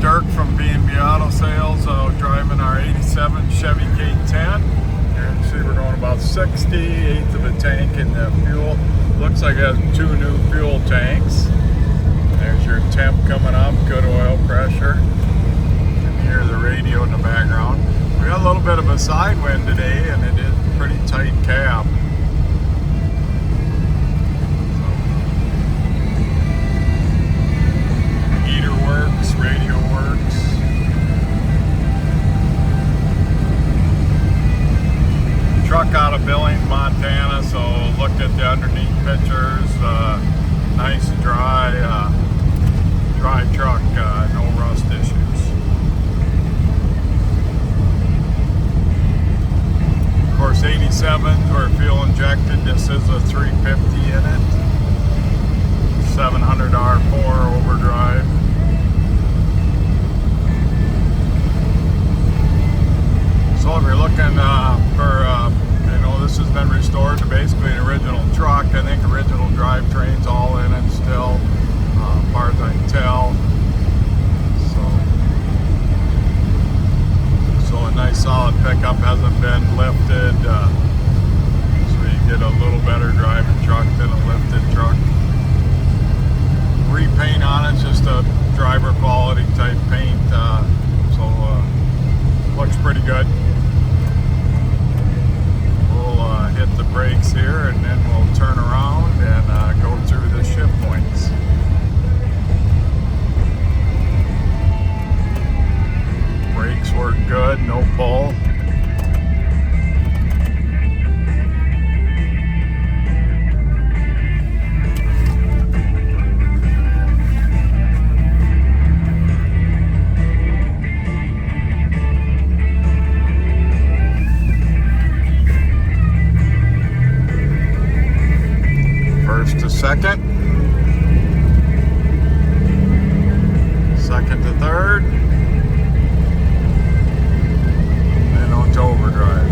Dirk from B&B Auto Sales, driving our 87 Chevy K10. And see, we're going about 60, eighth of a tank in the fuel. Looks like it has 2 new fuel tanks. There's your temp coming up, good oil pressure. You can hear the radio in the background. We got a little bit of a side wind today, and it is pretty tight cab. Radio works. Truck out of Billings, Montana, so looked at the underneath pictures. Nice dry truck, no rust issues. Of course, 87s were fuel injected. This is a 350 in it. 700 R4 overdrive. So if you're looking for, this has been restored to basically an original truck. I think original drivetrain's all in it still, as far as I can tell. So a nice solid pickup, hasn't been lifted, so you get a little better driving truck than a lifted truck. Repaint on it's just a driver quality type paint, looks pretty good. Hit the brakes here and then we'll turn around and go through the shift points. Brakes work good, no pull. First to second, second to third, and on to overdrive.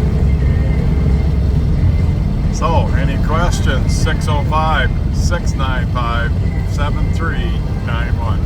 So, any questions? 605-695-7391.